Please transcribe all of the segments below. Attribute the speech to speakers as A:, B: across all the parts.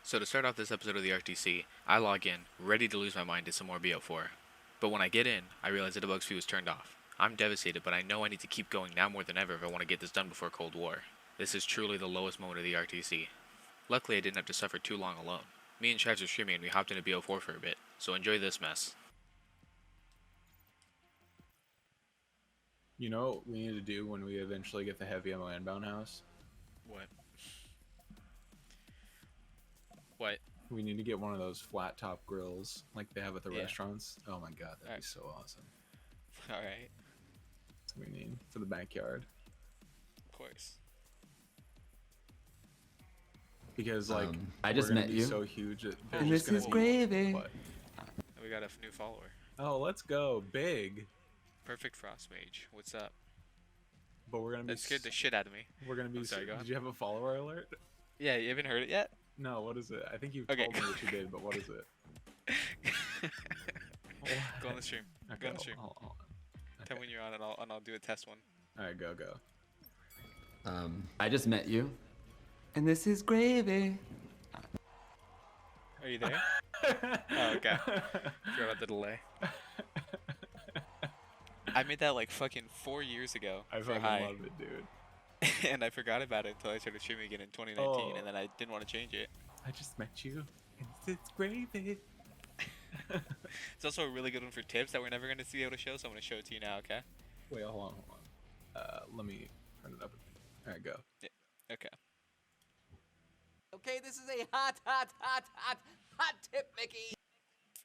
A: So to start off this episode of the RTC, I log in, ready to lose my mind to some more BO4. But when I get in, I realize the debug fuse is turned off. I'm devastated, but I know I need to keep going now more than ever if I want to get this done before Cold War. This is truly the lowest moment of the RTC. Luckily I didn't have to suffer too long alone. Me and Chaz were streaming and we hopped into BO4 for a bit, so enjoy this mess.
B: You know what we need to do when we eventually get the heavy ammo inbound house?
A: What? What?
B: We need to get one of those flat top grills like they have at the
A: Yeah.
B: restaurants. Oh my god, that'd
A: Alright.
B: be so awesome.
A: Alright,
B: That's what we need for the backyard.
A: of course.
B: Because like
C: I just
B: we're gonna
C: met
B: be
C: you.
B: so huge that
C: And
B: there's
C: this
B: just gonna
C: is
B: be-
C: gravy.
B: What?
A: We got a new follower.
B: Oh, let's go big.
A: Perfect Frost Mage. What's up?
B: But we're gonna be
A: That scared the shit out of me.
B: we're gonna be
A: I'm sorry, go
B: Did
A: on.
B: you have a follower alert?
A: Yeah, you haven't heard it yet?
B: No, what is it? I think you
A: Okay.
B: told me that you did, but what is it?
A: Go on the stream.
B: Okay,
A: Go on the stream.
B: hold on.
A: Tell me when you're on and I'll do a test one.
B: Alright, go.
C: I just met you. And this is gravy.
A: Are you there? Oh, okay. Forgot about the delay. I made that like fucking 4 years ago.
B: I
A: for
B: fucking
A: high,
B: love it, dude.
A: and I forgot about it until I started streaming again in 2019,
B: Oh.
A: and then I didn't want to change it.
B: I just met you, and it's gravy.
A: It's also a really good one for tips that we're never going to be able to show, so I'm going to show it to you now, okay?
B: Wait, hold on. Let me turn it up. Alright, go.
A: Okay.
D: Okay, this is a hot tip, Mickey.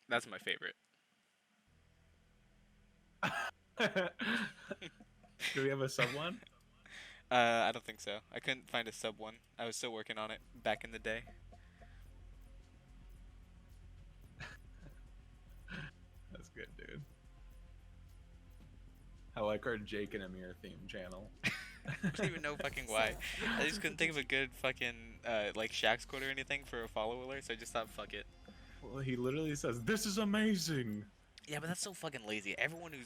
A: That's my favorite.
B: Do we have a sub one?
A: I don't think so. I couldn't find a sub one. I was still working on it back in the day.
B: That's good, dude. I like our Jake and Amir theme channel.
A: I don't even know fucking why. I just couldn't think of a good fucking like Shaq's quote or anything for a follow alert, so I just thought fuck it.
B: Well, he literally says, "This is amazing."
A: Yeah, but that's so fucking lazy. Everyone who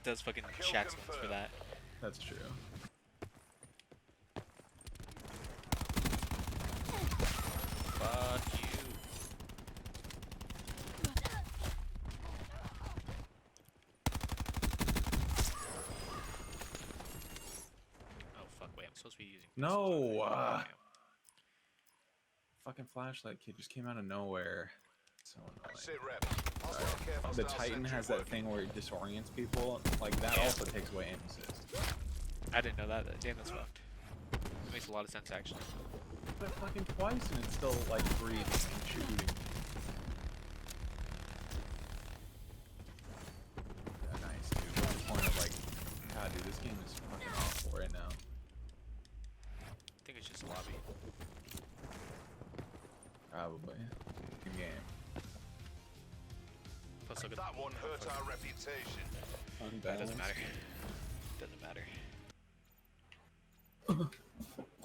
A: does fucking Shaq's ones for that.
B: That's true.
A: Fuck you. Oh fuck! Wait, I'm supposed to be using.
B: No.
A: Okay.
B: Fucking flashlight kid just came out of nowhere. So
E: Sit
B: annoying.
E: rep. Hostile care,
B: The
E: hostile
B: Titan
E: sentry
B: has that
E: working.
B: thing where it disorients people. Like that
A: Yeah.
B: also takes away aim assist.
A: I didn't know that. Damn, that's fucked. That makes a lot of sense actually.
B: But fucking twice and it's still like breathing and shooting. Yeah, nice, dude. What's the point of like, God, dude, this game is fucking awful right now.
A: I think it's just lobby.
B: Probably. Good game.
A: Plus, look at
E: That one hurt our reputation.
A: that
B: Unbalanced.
A: doesn't matter. Doesn't matter.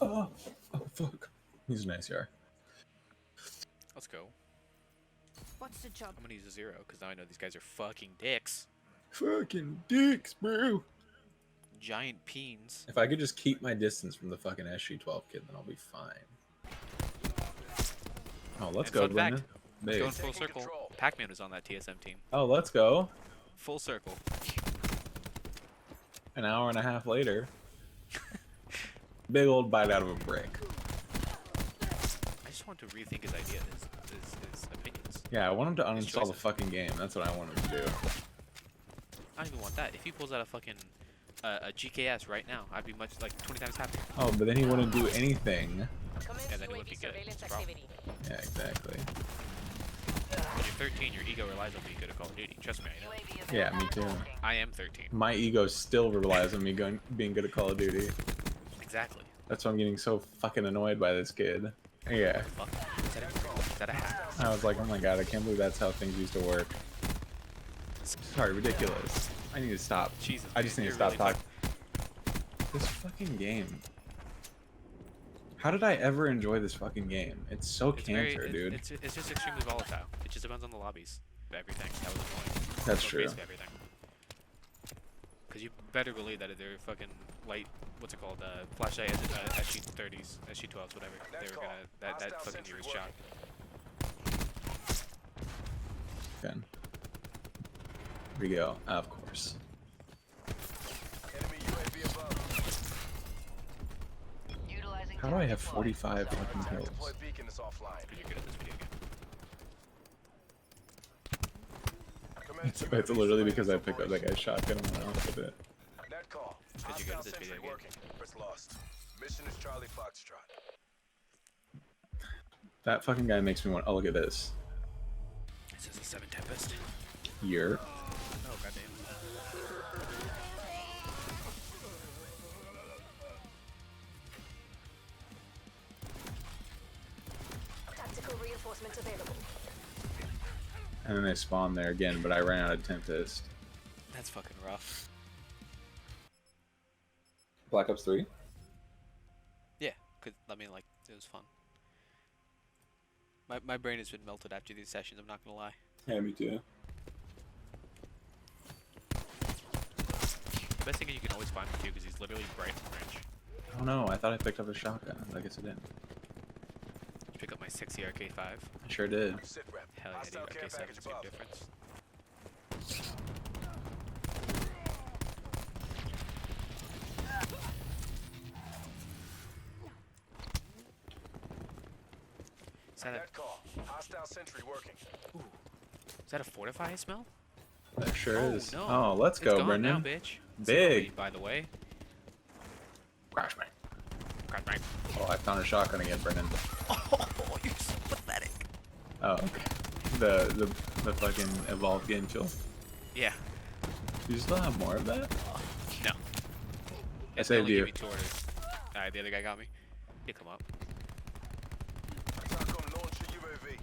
B: Oh, fuck. He's a nice yard.
A: Let's go.
D: What's the job?
A: I'm gonna use a 0 because now I know these guys are fucking dicks.
B: Fucking dicks, bro.
A: Giant peens.
B: If I could just keep my distance from the fucking SG-12 kid, then I'll be fine. Oh, let's
A: And
B: go,
A: fun fact,
B: Glenn. Big.
A: Going full
E: Taking
A: circle.
E: control.
A: Pac-Man was on that TSM team.
B: Oh, let's go.
A: Full circle.
B: An hour and a half later. Big old bite out of a brick.
A: I just want to rethink his idea, his opinions.
B: Yeah, I want him to
A: His
B: uninstall the
A: choices.
B: fucking game. That's what I want him to do.
A: I don't even want that. If he pulls out a fucking a GKS right now, I'd be much like 20 times happier.
B: Oh, but then he wouldn't do anything.
D: Commence
A: Yeah, then it would be
D: UAV
A: good.
D: surveillance
A: That's the problem.
D: activity.
B: Yeah, exactly.
A: When you're 13, your ego relies on being good at Call of Duty. Trust me, I know.
D: UAV is
B: Yeah,
D: now
B: me too.
D: working.
A: I am 13.
B: My ego still relies on me being good at Call of Duty.
A: Exactly.
B: That's why I'm getting so fucking annoyed by this kid. Yeah.
A: Fuck. Is that a hack?
B: I was like, oh my god, I can't believe that's how things used to work. Sorry, ridiculous. I need to stop.
A: Jesus,
B: I just
A: man,
B: need to
A: you're
B: stop
A: really
B: talking. This fucking game. How did I ever enjoy this fucking game? It's so
A: It's very,
B: cancer,
A: it-
B: dude.
A: It's just extremely volatile. It just depends on the lobbies. Of everything. That was the point.
B: That's
A: So
B: true.
A: basically everything. Because you better believe that if they're fucking light, what's it called, flashlight SG30s, SG12s, whatever, they were gonna, that fucking year was shot.
B: shotgun. Here we go. Of course.
E: Enemy UAV above.
D: Utilizing
B: How do I have
D: tactical
B: 45 fucking
E: Attack
B: kills?
E: deployed beacon is offline.
A: Because you're good at this video game.
E: Commence
B: It's
E: UAV
B: literally because I
E: surveillance
B: picked up that guy's shotgun and went off with it.
E: Net call.
A: Because you're good at
E: Hostile
A: this video
E: sentry
A: game.
E: working. First lost. Mission is Charlie Foxtrot.
B: That fucking guy makes me want. Oh, look at this.
A: This is a 7 Tempest.
B: Year.
A: Oh, goddamn.
F: Tactical reinforcement available.
B: And then they spawn there again, but I ran out of Tempest.
A: That's fucking rough.
B: Black Ops 3?
A: Yeah, I mean, like, it was fun. My brain has been melted after these sessions, I'm not gonna lie.
B: Yeah, me too.
A: The best thing is you can always find him too, because he's literally bright orange.
B: Oh no, I thought I picked up a shotgun. I guess I didn't.
A: Pick up my sexy RK5.
B: I sure did.
E: Sit rep.
A: Hell yeah, dude,
E: Hostile care
A: RK7
E: package
A: is a big
E: above.
A: difference.
E: Net call. Hostile sentry working.
A: Is that a Fortify I smell?
B: That sure
A: Oh,
B: is.
A: no.
B: Oh, let's
A: It's
B: go,
A: gone
B: Brendan.
A: now, bitch.
B: Big.
A: Sorry, by the way.
B: Crash me.
A: Crap, right.
B: Oh, I found a shotgun again, Brendan.
A: Oh, you're so pathetic.
B: Oh, okay. The fucking evolved game fuel.
A: Yeah.
B: Do you still have more of that?
A: No.
B: I
A: They
B: saved
A: only
B: you.
A: give me 2 orders. Alright, the other guy got me. You come up.
E: Attack on launcher UAV.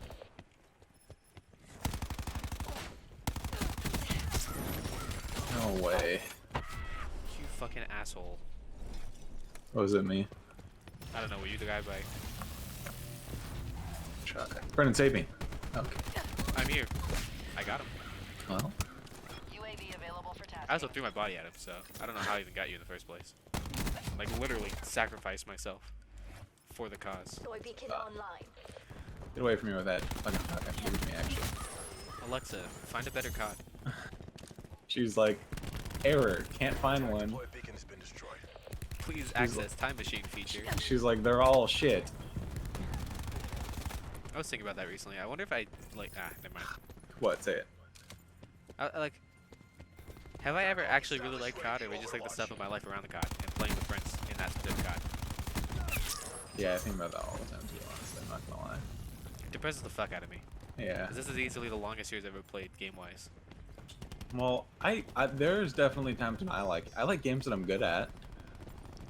B: No way.
A: You fucking asshole.
B: What was it, me?
A: I don't know, were you the guy by...
B: Shotgun. Brendan, save me. Okay.
A: I'm here. I got him.
B: Well,
D: UAV available for tasking.
A: I also threw my body at him, so I don't know how I even got you in the first place. Like, literally sacrificed myself for the cause.
F: Soy beacon online.
B: get away from me with that fucking shotgun. Give it to me, actually.
A: Alexa, find a better COD.
B: She's like, error, can't find
E: Attack
B: one.
E: deployed beacon has been destroyed.
A: Please access time machine feature.
B: She's like, they're all shit.
A: I was thinking about that recently. I wonder if I, like, never mind.
B: What? Say it.
A: Like, have I ever actually really liked COD, or was it just like the stuff in my life around the COD and playing with friends in that specific COD?
B: Yeah, I think about that all the time, to be honest. I'm not gonna lie.
A: It depresses the fuck out of me.
B: Yeah.
A: 'Cause this is easily the longest series I've ever played game-wise.
B: Well, there's definitely times when I like games that I'm good at.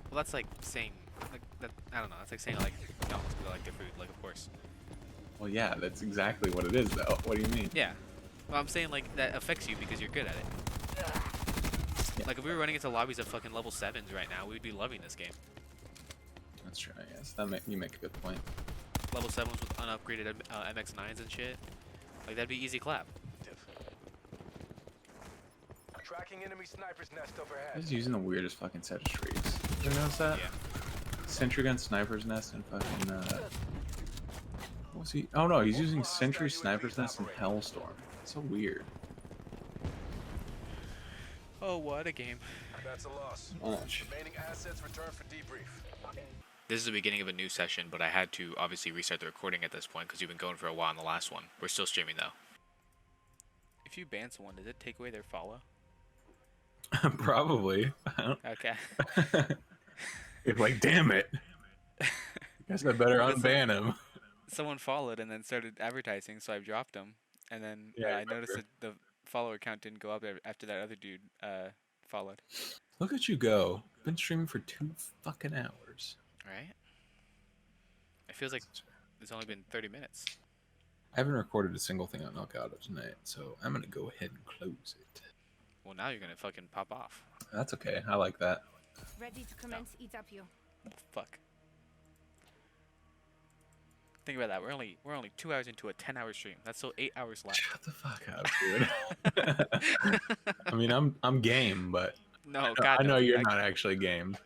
A: Well, that's like saying, like, that, I don't know, that's like saying I like McDonald's because I like their food, like, of course.
B: Well, yeah, that's exactly what it is, though. What do you mean?
A: Yeah. Well, I'm saying, like, that affects you because you're good at it.
B: Yeah.
A: Like, if we were running into lobbies of fucking level 7s right now, we'd be loving this game.
B: That's true, I guess. You make a good point.
A: Level 7s with unupgraded MX9s and shit. Like, that'd be easy clap.
E: Tracking enemy sniper's nest
B: I
E: overhead.
B: was using the weirdest fucking set of streaks. Did you notice that?
A: Yeah.
B: Sentry gun, sniper's nest, and fucking what was he? Oh no, he's using sentry, sniper's nest, and hellstorm. It's so weird.
A: Oh, what a game.
E: That's a loss.
B: Much.
E: Remaining assets return for debrief.
A: This is the beginning of a new session, but I had to obviously restart the recording at this point because you've been going for a while on the last one. We're still streaming though. If you ban someone, does it take away their follow?
B: Probably.
A: Okay.
B: It's like, damn it. Guess I better unban him.
A: Someone followed and then started advertising, so I dropped him. And then
B: Yeah, I
A: I noticed that
B: remember.
A: the follower count didn't go up after that other dude followed.
B: Look at you go. Been streaming for 2 fucking hours.
A: Right? It feels like it's only been 30 minutes.
B: I haven't recorded a single thing on Knockout tonight, so I'm gonna go ahead and close it.
A: Well, now you're gonna fucking pop off.
B: That's okay. I like that.
F: Ready to commence eat up you.
A: Fuck. Think about that. We're only 2 hours into a 10-hour stream. That's still 8 hours left.
B: Shut the fuck up, dude. I mean, I'm game, but
A: No,
B: I
A: God,
B: know
A: no, dude.
B: you're not actually game.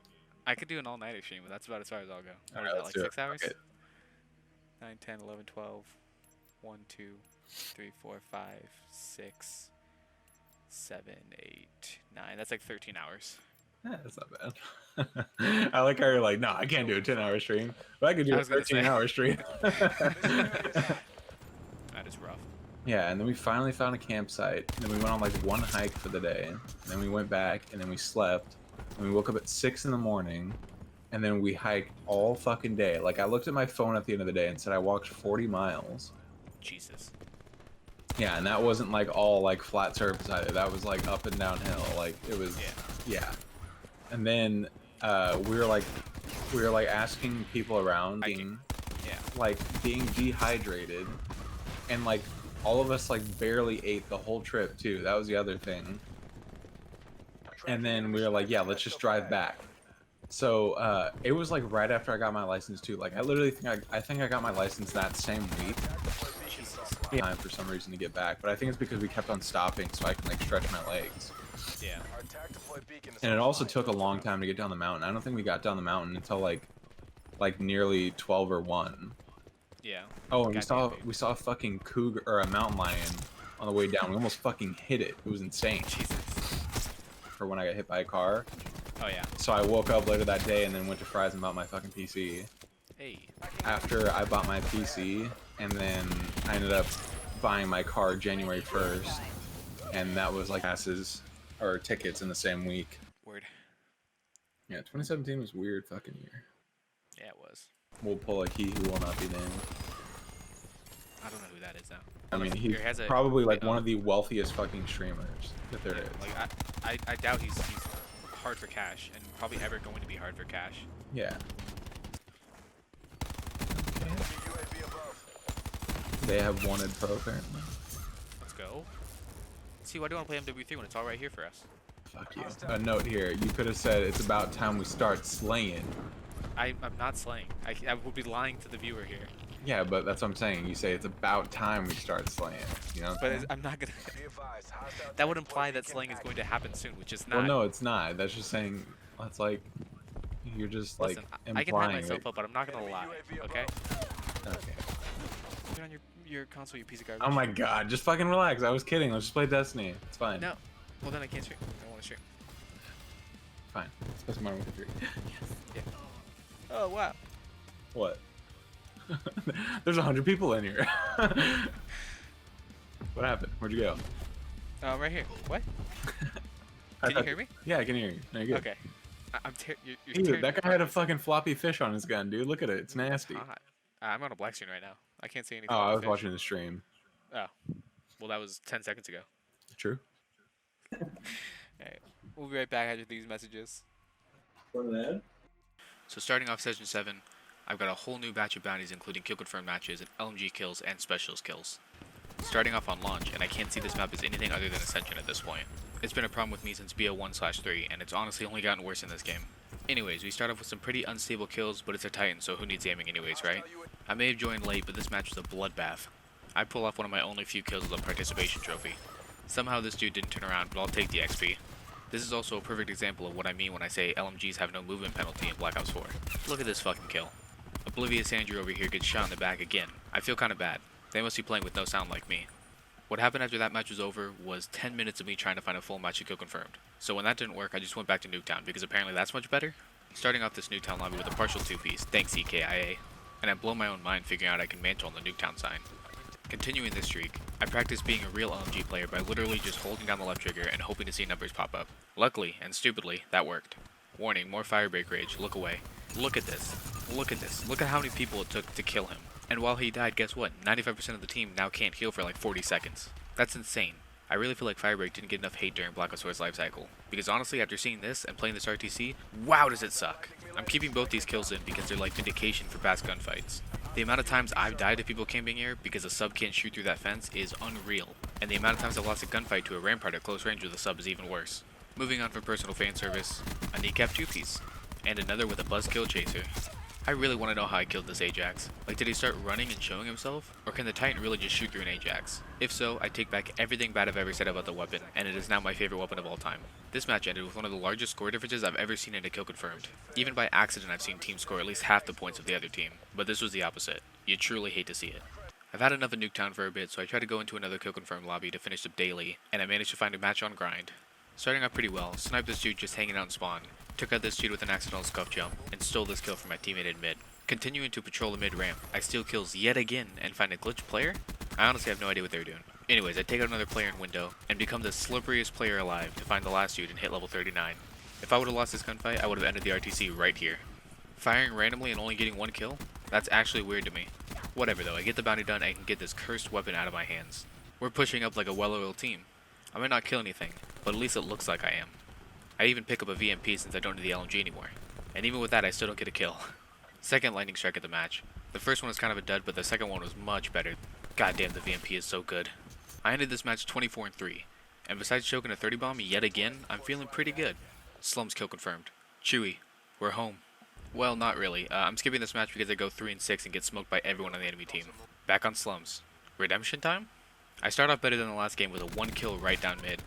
A: I could do an all-nighter stream, but that's about as far as I'll go. What
B: Alright,
A: is that,
B: let's
A: like
B: do it.
A: 6 hours?
B: Fuck it.
A: 9, 10, 11, 12, 1, 2, 3, 4, 5, 6, 7, 8, 9. That's like 13 hours.
B: Yeah, that's not bad. I like how you're like, no, I can't do a 10-hour stream, but I could do
A: I
B: a
A: was gonna say.
B: 13-hour stream.
A: That is rough.
B: Yeah, and then we finally found a campsite, and then we went on like one hike for the day, and then we went back, and then we slept, and we woke up at 6 in the morning, and then we hiked all fucking day. Like, I looked at my phone at the end of the day and said I walked 40 miles.
A: Jesus.
B: Yeah, and that wasn't like all like flat surface either. That was like up and downhill. Like, it was, yeah. And then we were like asking people around, being dehydrated, and like all of us like barely ate the whole trip too. That was the other thing. And then we were like, yeah, let's just drive back. So it was like right after I got my license too. Like, I literally think I got my license that same week. Time for some reason to get back, but I think it's because we kept on stopping so I can like stretch my legs.
A: Yeah.
B: And it also took a long time to get down the mountain. I don't think we got down the mountain until like nearly 12 or 1.
A: Yeah.
B: Oh, and we saw a fucking cougar or a mountain lion on the way down. We almost fucking hit it. It was insane.
A: Jesus.
B: For when I got hit by a car.
A: Oh yeah.
B: So I woke up later that day and then went to Fry's and bought my fucking PC.
A: Hey.
B: After I bought my PC, and then I ended up buying my car January 1st, and that was like passes or tickets in the same week.
A: Word.
B: Yeah, 2017 was a weird fucking year.
A: Yeah, it was.
B: We'll pull a He Who Will Not Be Named.
A: I don't know who that is now.
B: I mean, he's
A: Has a-
B: probably like one of the wealthiest fucking streamers that there is.
A: Like I doubt he's hard for cash, and probably ever going to be hard for cash.
B: Yeah. They have wanted pro apparently.
A: Let's go. See, why do you want to play MW3 when it's all right here for us?
B: Fuck you. A note here. You could have said it's about time we start slaying.
A: I'm not slaying. I would be lying to the viewer here.
B: Yeah, but that's what I'm saying. You say it's about time we start slaying. You know what I'm saying?
A: I'm not gonna. That would imply that slaying is going to happen soon, which is not.
B: Well, no, it's not. That's just saying. That's like you're just
A: Listen,
B: like
A: I can hype
B: implying
A: myself
B: it.
A: up, but I'm not gonna lie. Okay.
B: Okay.
A: Turn on your console, you piece of garbage.
B: Oh my god, just fucking relax. I was kidding. Let's just play Destiny. It's fine.
A: No. Well, then I can't stream. I want to stream.
B: Fine. Let's play some Modern Warfare 3.
A: Yeah. Oh wow.
B: What? There's 100 people in here. What happened? Where'd you go?
A: Right here. What?
B: I
A: Can you
B: thought-
A: hear me?
B: Yeah, I can hear you. No, you're good.
A: Okay. You're
B: Dude,
A: tearing
B: that
A: me
B: guy had a
A: apart.
B: fucking floppy fish on his gun, dude. Look at it. It's nasty.
A: Hot. I'm on a black screen right now. I can't see anything.
B: Oh,
A: on
B: I
A: the
B: was
A: fish.
B: watching the stream.
A: Oh. Well, that was 10 seconds ago.
B: True.
A: Alright. We'll be right back after these messages. So starting off Session 7, I've got a whole new batch of bounties including kill confirmed matches and LMG kills and specialist kills. Starting off on launch, and I can't see this map as anything other than Ascension at this point. It's been a problem with me since BO1/3, and it's honestly only gotten worse in this game. Anyways, we start off with some pretty unstable kills, but it's a Titan, so who needs aiming anyways, right? I may have joined late, but this match was a bloodbath. I pull off one of my only few kills with a participation trophy. Somehow this dude didn't turn around, but I'll take the XP. This is also a perfect example of what I mean when I say LMGs have no movement penalty in Black Ops 4. Look at this fucking kill. Oblivious Andrew over here gets shot in the back again. I feel kinda bad. They must be playing with no sound like me. What happened after that match was over was 10 minutes of me trying to find a full match to kill confirmed. So when that didn't work, I just went back to Nuketown because apparently that's much better. Starting off this Nuketown lobby with a partial 2-piece, thanks EKIA. And I blow my own mind figuring out I can mantle on the Nuketown sign. Continuing this streak, I practiced being a real LMG player by literally just holding down the left trigger and hoping to see numbers pop up. Luckily, and stupidly, that worked. Warning, more firebreak rage, look away. Look at this. Look at this. Look at how many people it took to kill him. And while he died, guess what? 95% of the team now can't heal for like 40 seconds. That's insane. I really feel like Firebreak didn't get enough hate during Black Ops 4's life cycle. Because honestly, after seeing this and playing this RTC, wow does it suck. I'm keeping both these kills in because they're like vindication for past gunfights. The amount of times I've died to people camping here because a sub can't shoot through that fence is unreal. And the amount of times I've lost a gunfight to a Rampart at close range with a sub is even worse. Moving on from personal fan service, a kneecap 2-piece. And another with a buzzkill chaser. I really want to know how I killed this Ajax. Like, did he start running and showing himself? Or can the Titan really just shoot through an Ajax? If so, I take back everything bad I've ever said about the weapon, and it is now my favorite weapon of all time. This match ended with one of the largest score differences I've ever seen in a kill confirmed. Even by accident I've seen teams score at least half the points of the other team, but this was the opposite. You truly hate to see it. I've had enough of Nuketown for a bit, so I tried to go into another kill confirm lobby to finish up daily, and I managed to find a match on grind. Starting out pretty well, sniped this dude just hanging out in spawn, took out this dude with an accidental scuff jump, and stole this kill from my teammate in mid. Continuing to patrol the mid ramp, I steal kills yet again and find a glitch player? I honestly have no idea what they're doing. Anyways, I take out another player in window, and become the slipperiest player alive to find the last dude and hit level 39. If I would have lost this gunfight, I would have ended the RTC right here. Firing randomly and only getting one kill? That's actually weird to me. Whatever though, I get the bounty done and I can get this cursed weapon out of my hands. We're pushing up like a well-oiled team. I might not kill anything, but at least it looks like I am. I even pick up a VMP since I don't need the LMG anymore. And even with that, I still don't get a kill. Second lightning strike at the match. The first one was kind of a dud, but the second one was much better. Goddamn, the VMP is so good. I ended this match 24-3, and besides choking a 30 bomb yet again, I'm feeling pretty good. Slums kill confirmed. Chewy, we're home. Well, not really. I'm skipping this match because I go 3-6 and get smoked by everyone on the enemy team. Back on Slums. Redemption time? I start off better than the last game with a 1 kill right down mid.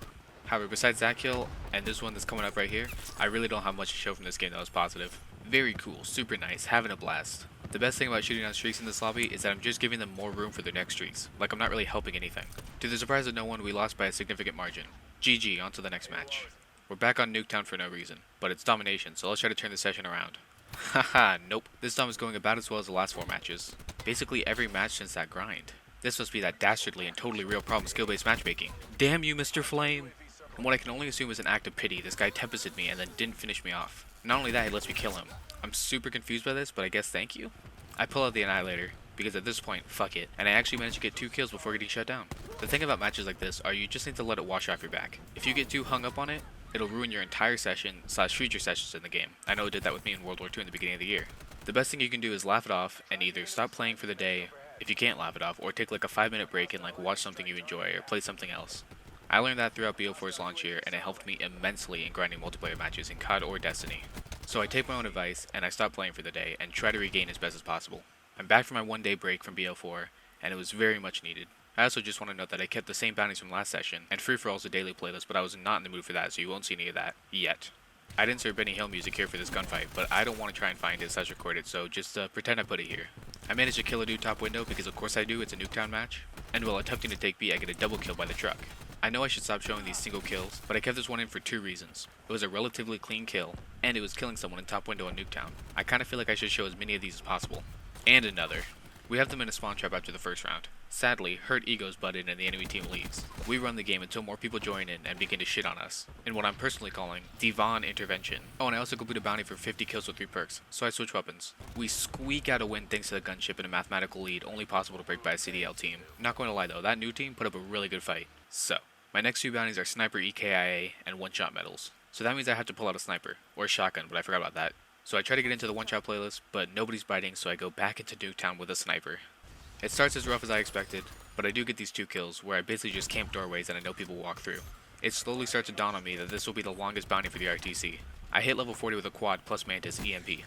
A: However, besides that kill, and this one that's coming up right here, I really don't have much to show from this game that was positive. Very cool, super nice, having a blast. The best thing about shooting on streaks in this lobby is that I'm just giving them more room for their next streaks, like I'm not really helping anything. To the surprise of no one, we lost by a significant margin. GG, on to the next match. We're back on Nuketown for no reason, but it's domination, so let's try to turn the session around. Haha, nope. This time is going about as well as the last 4 matches. Basically every match since that grind. This must be that dastardly and totally real problem skill-based matchmaking. Damn you, Mr. Flame! And what I can only assume is an act of pity, this guy tempested me and then didn't finish me off. Not only that, he lets me kill him. I'm super confused by this, but I guess thank you? I pull out the Annihilator, because at this point, fuck it, and I actually managed to get 2 kills before getting shut down. The thing about matches like this are you just need to let it wash off your back. If you get too hung up on it, it'll ruin your entire session / future sessions in the game. I know it did that with me in World War II in the beginning of the year. The best thing you can do is laugh it off and either stop playing for the day if you can't laugh it off, or take like a 5-minute break and like watch something you enjoy or play something else. I learned that throughout BO4's launch year, and it helped me immensely in grinding multiplayer matches in COD or Destiny. So I take my own advice and I stop playing for the day and try to regain as best as possible. I'm back from my 1-day break from BO4, and it was very much needed. I also just want to note that I kept the same bounties from last session, and free-for-all's a daily playlist, but I was not in the mood for that, so you won't see any of that, yet. I'd insert Benny Hill music here for this gunfight, but I don't want to try and find it / record it, so just pretend I put it here. I managed to kill a dude top window because of course I do, it's a Nuketown match, and while attempting to take B, I get a double kill by the truck. I know I should stop showing these single kills, but I kept this one in for 2 reasons. It was a relatively clean kill, and it was killing someone in top window in Nuketown. I kinda feel like I should show as many of these as possible. And another. We have them in a spawn trap after the first round. Sadly, hurt egos butt in and the enemy team leaves. We run the game until more people join in and begin to shit on us, in what I'm personally calling Devon intervention. Oh, and I also complete a bounty for 50 kills with 3 perks, so I switch weapons. We squeak out a win thanks to the gunship and a mathematical lead only possible to break by a CDL team. Not going to lie though, that new team put up a really good fight. So, my next 2 bounties are Sniper EKIA and one-shot medals. So that means I have to pull out a sniper, or a shotgun, but I forgot about that. So I try to get into the one-shot playlist, but nobody's biting, so I go back into Nuketown with a sniper. It starts as rough as I expected, but I do get these 2 kills, where I basically just camp doorways and I know people walk through. It slowly starts to dawn on me that this will be the longest bounty for the RTC. I hit level 40 with a quad plus Mantis EMP.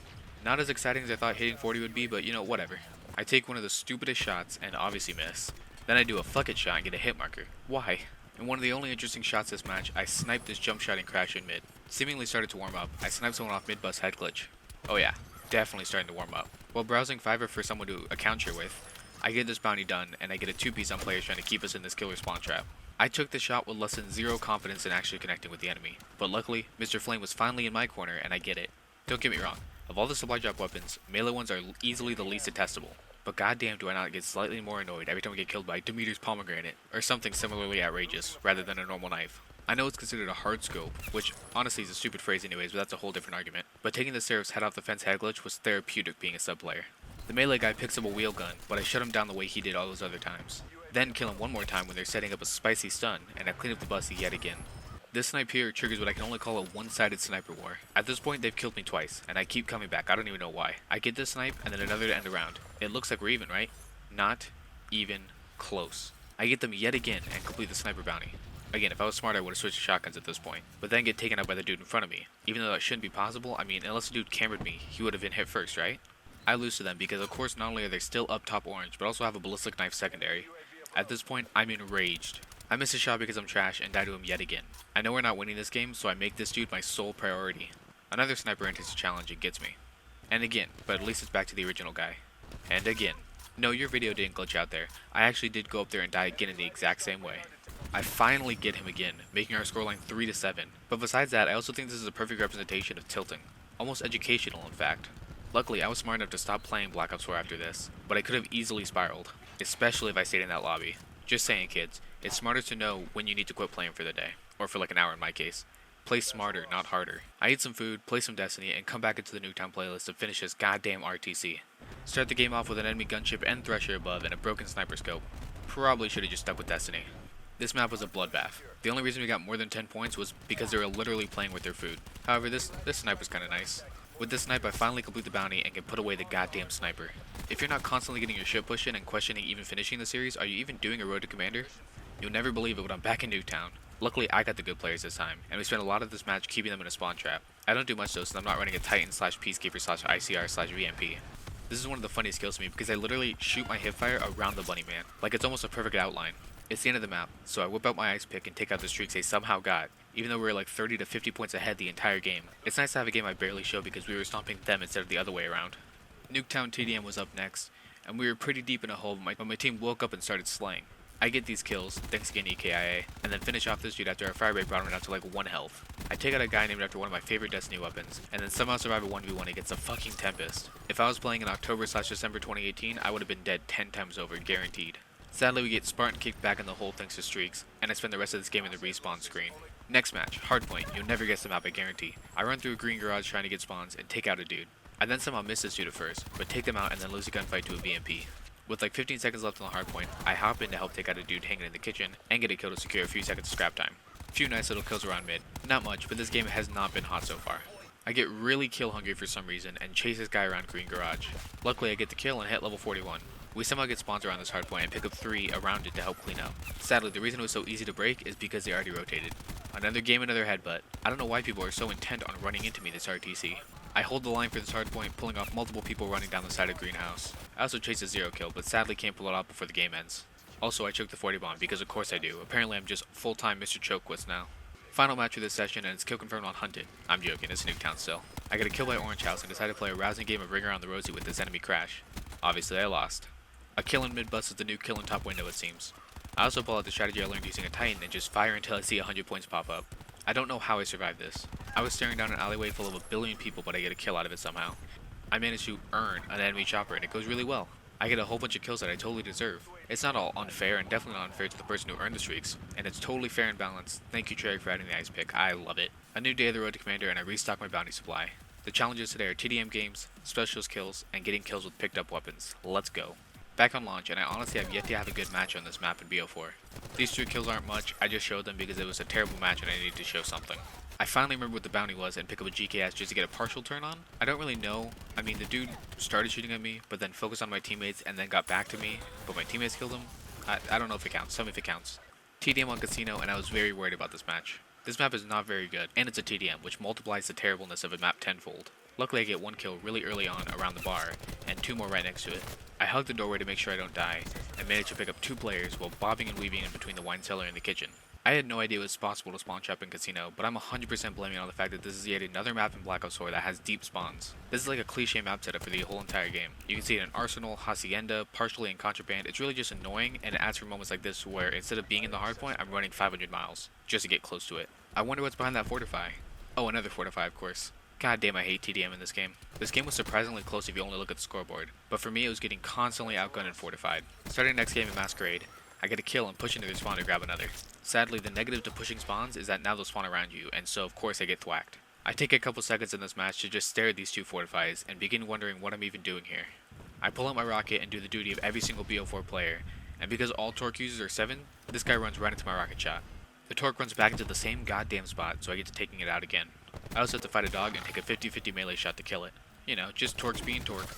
A: Not as exciting as I thought hitting 40 would be, but you know, whatever. I take one of the stupidest shots and obviously miss. Then I do a fuck it shot and get a hit marker. Why? In one of the only interesting shots this match, I sniped this jump shot and crash in mid. Seemingly started to warm up, I sniped someone off mid bus head glitch. Oh yeah, definitely starting to warm up. While browsing Fiverr for someone to account share with, I get this bounty done, and I get a 2-piece on players trying to keep us in this killer spawn trap. I took the shot with less than 0 confidence in actually connecting with the enemy, but luckily, Mr. Flame was finally in my corner, and I get it. Don't get me wrong, of all the supply drop weapons, melee ones are easily the least detestable, but goddamn do I not get slightly more annoyed every time I get killed by Demeter's pomegranate, or something similarly outrageous, rather than a normal knife. I know it's considered a hard scope, which honestly is a stupid phrase anyways, but that's a whole different argument, but taking the Seraph's head off the fence head glitch was therapeutic being a sub player. The melee guy picks up a wheel gun, but I shut him down the way he did all those other times. Then kill him one more time when they're setting up a spicy stun, and I clean up the bus yet again. This snipe here triggers what I can only call a one-sided sniper war. At this point they've killed me twice, and I keep coming back, I don't even know why. I get this snipe, and then another to end the round. It looks like we're even, right? Not even close. I get them yet again, and complete the sniper bounty. Again, if I was smart I would have switched to shotguns at this point, but then get taken out by the dude in front of me. Even though that shouldn't be possible, I mean, unless the dude cambered me, he would have been hit first, right? I lose to them because of course not only are they still up top orange, but also have a ballistic knife secondary. At this point, I'm enraged. I miss a shot because I'm trash and die to him yet again. I know we're not winning this game, so I make this dude my sole priority. Another sniper enters the challenge and gets me. And again, but at least it's back to the original guy. And again. No, your video didn't glitch out there. I actually did go up there and die again in the exact same way. I finally get him again, making our scoreline 3-7. But besides that, I also think this is a perfect representation of tilting. Almost educational, in fact. Luckily, I was smart enough to stop playing Black Ops 4 after this, but I could have easily spiraled, especially if I stayed in that lobby. Just saying, kids, it's smarter to know when you need to quit playing for the day, or for like an hour in my case. Play smarter, not harder. I eat some food, play some Destiny, and come back into the Nuketown playlist to finish this goddamn RTC. Start the game off with an enemy gunship and thresher above and a broken sniper scope. Probably should have just stuck with Destiny. This map was a bloodbath. The only reason we got more than 10 points was because they were literally playing with their food. However, this snipe was kinda nice. With this snipe, I finally complete the bounty and can put away the goddamn sniper. If you're not constantly getting your shit pushed in and questioning even finishing the series, are you even doing a road to commander? You'll never believe it, but I'm back in Nuketown. Luckily, I got the good players this time, and we spent a lot of this match keeping them in a spawn trap. I don't do much though, since I'm not running a Titan / Peacekeeper / ICR / VMP. This is one of the funniest kills to me because I literally shoot my hipfire around the bunny man, like it's almost a perfect outline. It's the end of the map, so I whip out my ice pick and take out the streaks they somehow got, even though we were like 30 to 50 points ahead the entire game. It's nice to have a game I barely show because we were stomping them instead of the other way around. Nuketown TDM was up next, and we were pretty deep in a hole, but my team woke up and started slaying. I get these kills, thanks again EKIA, and then finish off this dude after our fire rate brought him down to like 1 health. I take out a guy named after one of my favorite Destiny weapons, and then somehow survive a 1v1 against a fucking Tempest. If I was playing in October / December 2018, I would have been dead 10 times over, guaranteed. Sadly, we get Spartan kicked back in the hole thanks to streaks, and I spend the rest of this game in the respawn screen. Next match, Hardpoint. You'll never guess the map, I guarantee. I run through a green garage trying to get spawns and take out a dude. I then somehow miss this dude at first, but take them out and then lose a gunfight to a VMP. With like 15 seconds left on the hardpoint, I hop in to help take out a dude hanging in the kitchen and get a kill to secure a few seconds of scrap time. A few nice little kills around mid. Not much, but this game has not been hot so far. I get really kill hungry for some reason and chase this guy around green garage. Luckily, I get the kill and hit level 41. We somehow get spawns around this hardpoint and pick up 3 around it to help clean up. Sadly, the reason it was so easy to break is because they already rotated. Another game, another headbutt. I don't know why people are so intent on running into me this RTC. I hold the line for this hardpoint, pulling off multiple people running down the side of greenhouse. I also chase a 0 kill, but sadly can't pull it out before the game ends. Also, I choke the 40 bomb, because of course I do. Apparently I'm just full-time Mr. Chokequist now. Final match of this session, and it's kill confirmed on Hunted. I'm joking, it's Nuketown still. I get a kill by Orange House and decide to play a rousing game of Ring Around the Rosie with this enemy crash. Obviously I lost. A kill in mid bus is the new kill in top window, it seems. I also pull out the strategy I learned using a Titan and just fire until I see 100 points pop up. I don't know how I survived this. I was staring down an alleyway full of a billion people, but I get a kill out of it somehow. I managed to earn an enemy chopper, and it goes really well. I get a whole bunch of kills that I totally deserve. It's not all unfair, and definitely not unfair to the person who earned the streaks, and it's totally fair and balanced. Thank you, Trey, for adding the ice pick. I love it. A new day of the road to commander, and I restock my bounty supply. The challenges today are TDM games, specialist kills, and getting kills with picked up weapons. Let's go. Back on launch, and I honestly have yet to have a good match on this map in BO4. These 2 kills aren't much, I just showed them because it was a terrible match and I needed to show something. I finally remember what the bounty was and pick up a GKS just to get a partial turn on. I don't really know. I mean, the dude started shooting at me, but then focused on my teammates and then got back to me, but my teammates killed him. I don't know if it counts. Tell me if it counts. TDM on Casino, and I was very worried about this match. This map is not very good, and it's a TDM, which multiplies the terribleness of a map tenfold. Luckily, I get 1 kill really early on around the bar, and 2 more right next to it. I hug the doorway to make sure I don't die, and manage to pick up 2 players while bobbing and weaving in between the wine cellar and the kitchen. I had no idea it was possible to spawn trap in Casino, but I'm 100% blaming it on the fact that this is yet another map in Black Ops 4 that has deep spawns. This is like a cliche map setup for the whole entire game. You can see it in Arsenal, Hacienda, partially in Contraband. It's really just annoying, and it adds for moments like this where instead of being in the hardpoint, I'm running 500 miles just to get close to it. I wonder what's behind that Fortify. Oh, another Fortify, of course. God damn, I hate TDM in this game. This game was surprisingly close if you only look at the scoreboard, but for me it was getting constantly outgunned and fortified. Starting next game in Masquerade, I get a kill and push into their spawn to grab another. Sadly, the negative to pushing spawns is that now they'll spawn around you, and so of course I get thwacked. I take a couple seconds in this match to just stare at these 2 Fortifies and begin wondering what I'm even doing here. I pull out my rocket and do the duty of every single BO4 player, and because all torque users are 7, this guy runs right into my rocket shot. The torque runs back into the same goddamn spot, so I get to taking it out again. I also have to fight a dog and take a 50-50 melee shot to kill it. You know, just torques being torque.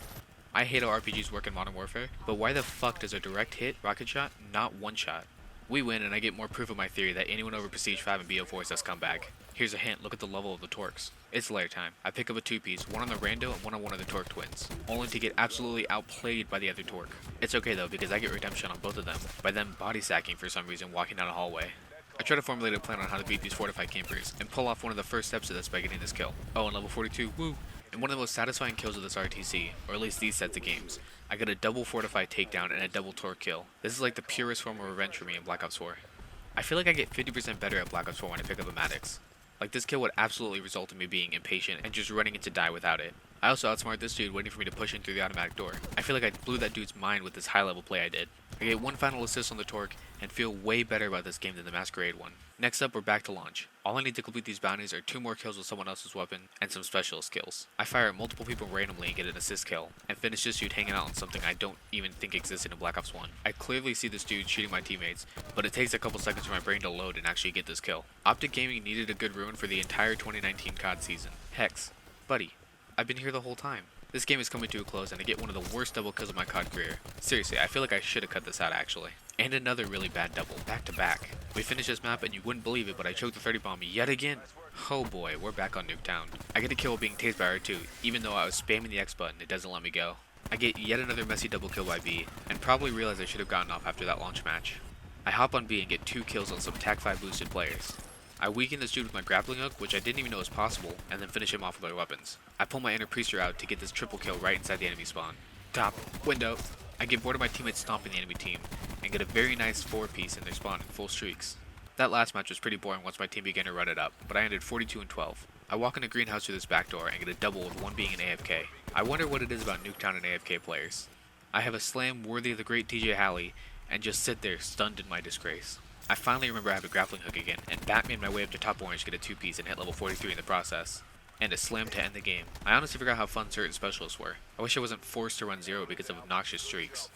A: I hate how RPGs work in Modern Warfare, but why the fuck does a direct hit rocket shot not one shot? We win and I get more proof of my theory that anyone over Prestige 5 and BO4 is us come back. Here's a hint, look at the level of the torques. It's layer time. I pick up a 2-piece, one on the rando and one on one of the torque twins, only to get absolutely outplayed by the other torque. It's okay though, because I get redemption on both of them, by them body sacking for some reason walking down a hallway. I try to formulate a plan on how to beat these fortified campers, and pull off one of the first steps of this by getting this kill. Oh, and level 42, woo! In one of the most satisfying kills of this RTC, or at least these sets of games, I got a double fortified takedown and a double torque kill. This is like the purest form of revenge for me in Black Ops 4. I feel like I get 50% better at Black Ops 4 when I pick up a Maddox. Like this kill would absolutely result in me being impatient and just running in to die without it. I also outsmarted this dude waiting for me to push in through the automatic door. I feel like I blew that dude's mind with this high level play I did. I get one final assist on the torque and feel way better about this game than the Masquerade one. Next up, we're back to launch. All I need to complete these bounties are 2 more kills with someone else's weapon and some specialist kills. I fire at multiple people randomly and get an assist kill, and finish this dude hanging out on something I don't even think existed in Black Ops 1. I clearly see this dude shooting my teammates, but it takes a couple seconds for my brain to load and actually get this kill. Optic Gaming needed a good ruin for the entire 2019 COD season. Hex, buddy, I've been here the whole time. This game is coming to a close and I get one of the worst double kills of my COD career. Seriously, I feel like I should have cut this out actually. And another really bad double, back to back. We finish this map and you wouldn't believe it, but I choked the 30 bomb yet again. Oh boy, we're back on Nuketown. I get a kill being tased by R2, even though I was spamming the X button, it doesn't let me go. I get yet another messy double kill by B, and probably realize I should have gotten off after that launch match. I hop on B and get 2 kills on some TAC 5 boosted players. I weaken this dude with my grappling hook, which I didn't even know was possible, and then finish him off with other weapons. I pull my inner priester out to get this triple kill right inside the enemy spawn. Top, window. I get bored of my teammates stomping the enemy team, and get a very nice 4-piece in their spawn in full streaks. That last match was pretty boring once my team began to run it up, but I ended 42-12. I walk in a greenhouse through this back door and get a double with one being an AFK. I wonder what it is about Nuketown and AFK players. I have a slam worthy of the great TJ Halley, and just sit there stunned in my disgrace. I finally remember I have a grappling hook again, and Batman my way up to top orange, get a 2-piece and hit level 43 in the process. And a slam to end the game. I honestly forgot how fun certain specialists were. I wish I wasn't forced to run 0 because of obnoxious streaks.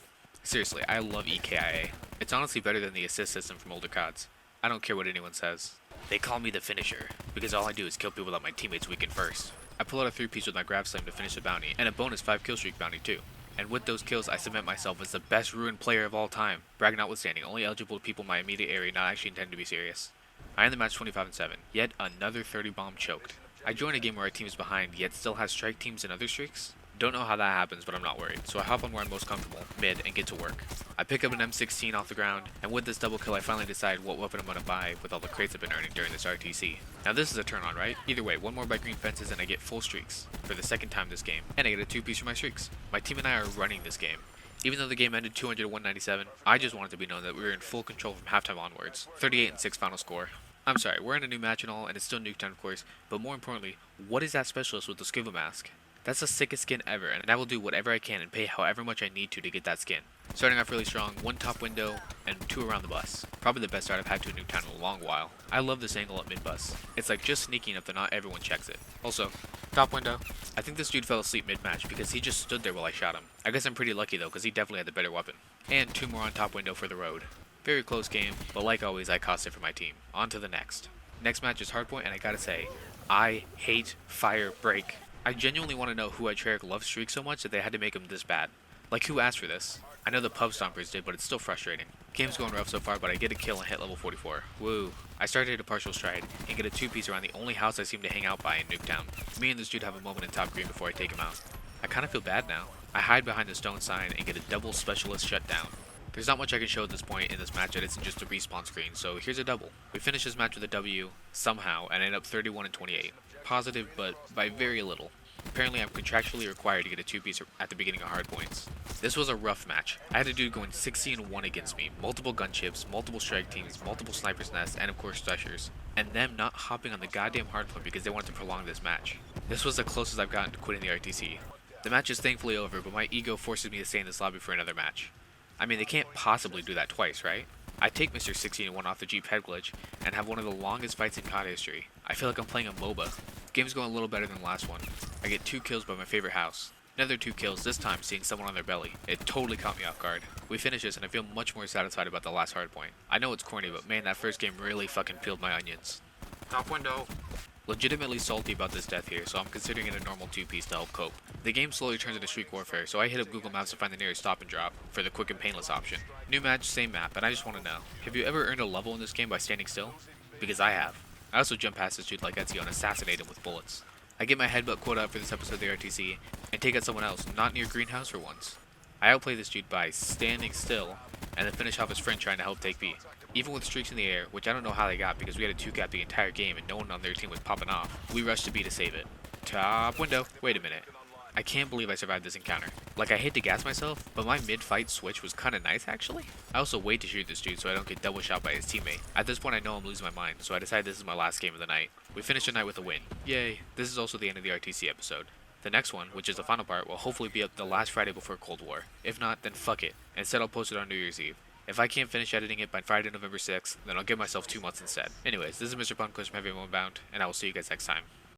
A: Seriously, I love EKIA. It's honestly better than the assist system from older CODs. I don't care what anyone says. They call me the finisher, because all I do is kill people that my teammates weaken first. I pull out a 3-piece with my grab slam to finish the bounty, and a bonus 5 kill streak bounty too. And with those kills, I cement myself as the best ruined player of all time. Brag notwithstanding, only eligible to people in my immediate area not actually intending to be serious. I end the match 25-7, yet another 30 bomb choked. I join a game where our team is behind, yet still has strike teams and other streaks. Don't know how that happens, but I'm not worried, so I hop on where I'm most comfortable, mid, and get to work. I pick up an M16 off the ground, and with this double kill I finally decide what weapon I'm going to buy with all the crates I've been earning during this RTC. Now this is a turn on, right? Either way, one more by green fences and I get full streaks, for the second time this game, and I get a 2-piece for my streaks. My team and I are running this game. Even though the game ended 200-197, I just wanted to be known that we were in full control from halftime onwards. 38-6 final score. I'm sorry, we're in a new match and all, and it's still Nuketown of course, but more importantly, what is that specialist with the scuba mask? That's the sickest skin ever, and I will do whatever I can and pay however much I need to get that skin. Starting off really strong, 1 top window, and 2 around the bus. Probably the best start I've had to a Nuketown in a long while. I love this angle at mid-bus. It's like just sneaky enough that not everyone checks it. Also, top window. I think this dude fell asleep mid-match because he just stood there while I shot him. I guess I'm pretty lucky though, because he definitely had the better weapon. And 2 more on top window for the road. Very close game, but like always I cost it for my team. On to the next. Next match is hardpoint, and I gotta say, I hate fire break. I genuinely want to know who at Treyarch loves streaks so much that they had to make them this bad. Like, who asked for this? I know the pub stompers did, but it's still frustrating. Game's going rough so far, but I get a kill and hit level 44. Woo. I started at a partial stride, and get a 2-piece around the only house I seem to hang out by in Nuketown. Me and this dude have a moment in top green before I take him out. I kinda feel bad now. I hide behind the stone sign and get a double specialist shutdown. There's not much I can show at this point in this match that isn't just a respawn screen, so here's a double. We finish this match with a W, somehow, and end up 31-28. Positive, but by very little. Apparently I'm contractually required to get a 2-piece at the beginning of hardpoints. This was a rough match. I had a dude going 60-1 against me, multiple gun chips, multiple strike teams, multiple snipers nests, and of course threshers. And them not hopping on the goddamn hardpoint because they wanted to prolong this match. This was the closest I've gotten to quitting the RTC. The match is thankfully over, but my ego forces me to stay in this lobby for another match. I mean, they can't possibly do that twice, right? I take Mr. 16-1 off the Jeep head glitch, and have one of the longest fights in COD history. I feel like I'm playing a MOBA. Game's going a little better than the last one. I get 2 kills by my favorite house. Another 2 kills, this time seeing someone on their belly. It totally caught me off guard. We finish this and I feel much more satisfied about the last hardpoint. I know it's corny, but man, that first game really fucking peeled my onions. Top window. Legitimately salty about this death here, so I'm considering it a normal 2-piece to help cope. The game slowly turns into streak warfare, so I hit up Google Maps to find the nearest stop and drop for the quick and painless option. New match, same map, and I just want to know, have you ever earned a level in this game by standing still? Because I have. I also jump past this dude like Ezio and assassinate him with bullets. I get my headbutt quote up for this episode of the RTC, and take out someone else, not near greenhouse for once. I outplay this dude by standing still, and then finish off his friend trying to help take B. Even with streaks in the air, which I don't know how they got because we had a 2-cap the entire game and no one on their team was popping off, we rushed to B to save it. Top window. Wait a minute. I can't believe I survived this encounter. Like, I hate to gas myself, but my mid-fight switch was kinda nice actually. I also wait to shoot this dude so I don't get double shot by his teammate. At this point I know I'm losing my mind, so I decide this is my last game of the night. We finish the night with a win. Yay. This is also the end of the RTC episode. The next one, which is the final part, will hopefully be up the last Friday before Cold War. If not, then fuck it. Instead I'll post it on New Year's Eve. If I can't finish editing it by Friday, November 6th, then I'll give myself 2 months instead. Anyways, this is Mr. Punquist from Heavy Bound, and I will see you guys next time.